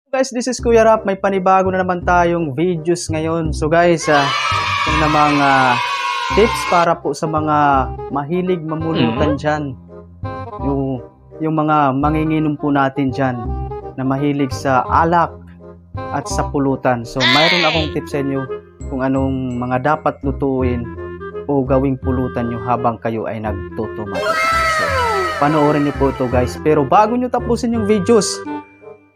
Guys, this is Kuya Rap. May panibago na naman tayong videos ngayon. So guys, ito namang tips para po sa mga mahilig mamulutan dyan. Yung mga manginginom po natin dyan na mahilig sa alak at sa pulutan. So mayroon akong tips sa inyo kung anong mga dapat lutuin o gawing pulutan nyo habang kayo ay nagtutumat. So panoorin nyo po ito guys. Pero bago nyo tapusin yung videos,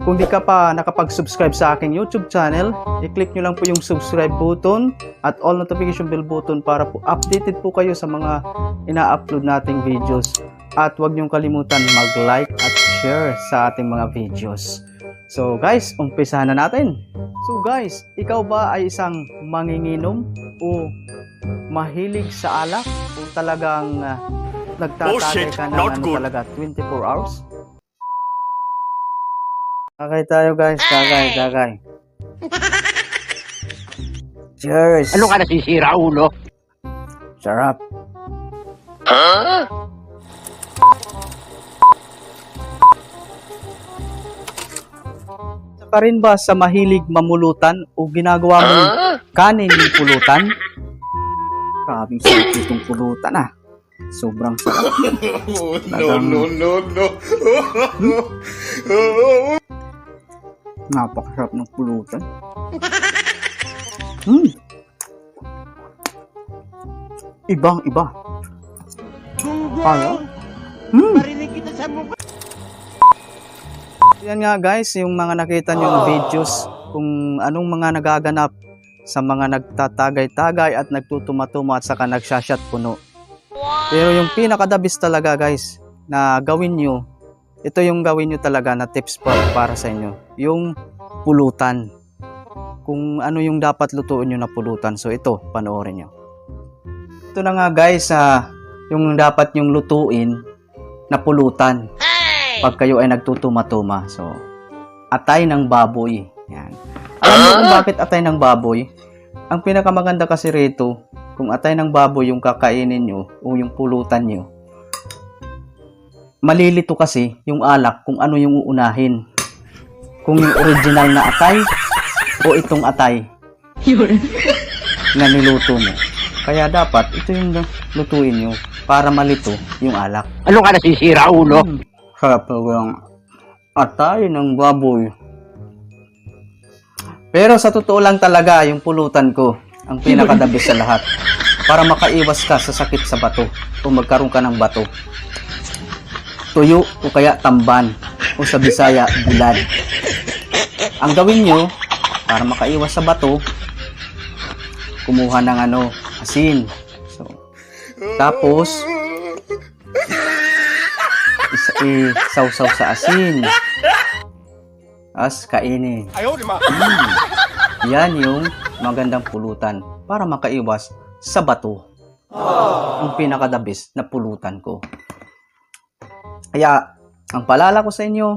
kung di ka pa nakapag-subscribe sa aking YouTube channel, i-click nyo lang po yung subscribe button at all notification bell button para po updated po kayo sa mga ina-upload nating videos. At huwag nyo kalimutan mag-like at share sa ating mga videos. So guys, umpisahan na natin. So guys, ikaw ba ay isang manginginom o mahilig sa alak o talagang nagtatagay ka na talaga 24 hours? Kakay tayo guys, kakay. Cheers! Ano ka nasisira, ulo? Sarap! Ka rin ba sa mahilig mamulutan o ginagawa mo kanin yung pulutan? Grabing sarap itong pulutan Sobrang sarap. No. Napakasarap ng pulutan. Ibang-iba. Kaya? Marinig kita sa mukha. Yan nga guys, yung mga nakita nyo videos kung anong mga nagaganap sa mga nagtatagay-tagay at nagtutumatuma at saka nagsasyat puno. Pero yung pinakadabis talaga guys na gawin nyo, ito yung gawin nyo talaga na tips para sa inyo. Yung pulutan. Kung ano yung dapat lutuin nyo na pulutan. So ito, panoorin nyo. Ito na nga guys, yung dapat nyong lutuin na pulutan. Pag kayo ay nagtutuma-tuma. So, atay ng baboy. Yan. Alam mo kung bakit atay ng baboy? Ang pinakamaganda kasi rito, kung atay ng baboy yung kakainin nyo o yung pulutan nyo, malilito kasi yung alak kung ano yung uunahin. Kung yung original na atay o itong atay na niluto mo. Kaya dapat ito yung lutuin nyo para malito yung alak. Ano ka nasisira, ulo? Kapag atay ng baboy. Pero sa totoo lang talaga, yung pulutan ko, ang pinakadabis sa lahat. Para makaiwas ka sa sakit sa bato o magkaroon ka ng bato. Tuyo o kaya tamban o sa Bisaya, bulad. Ang gawin nyo, para makaiwas sa bato, kumuha ng asin. So, tapos, isaw-saw sa asin. As kainin. Yan yung magandang pulutan para makaiwas sa bato. Ang pinakadabis na pulutan ko. Kaya, ang paalala ko sa inyo,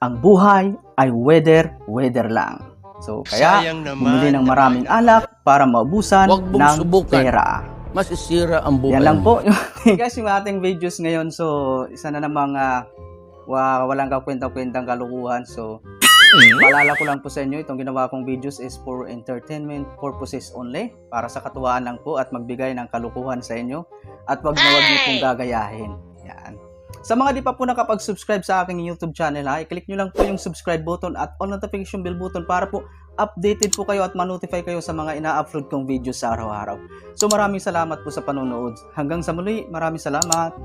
ang buhay ay weather lang. So, kaya, bumili ng maraming alak para maubusan ng pera. Masisira ang buhay. Yan lang po. Guys, yung ating videos ngayon. So, isa na namang walang kakwenta-kwentang kalukuhan. So, paalala ko lang po sa inyo, itong ginawa kong videos is for entertainment purposes only. Para sa katuwaan lang po at magbigay ng kalukuhan sa inyo. At wag na wag niyo pong gagayahin. Yan. Sa mga di pa po nakapag-subscribe sa aking YouTube channel, i-click nyo lang po yung subscribe button at all notification bell button para po updated po kayo at ma-notify kayo sa mga ina-upload kong videos sa araw-araw. So maraming salamat po sa panonood. Hanggang sa muli, maraming salamat.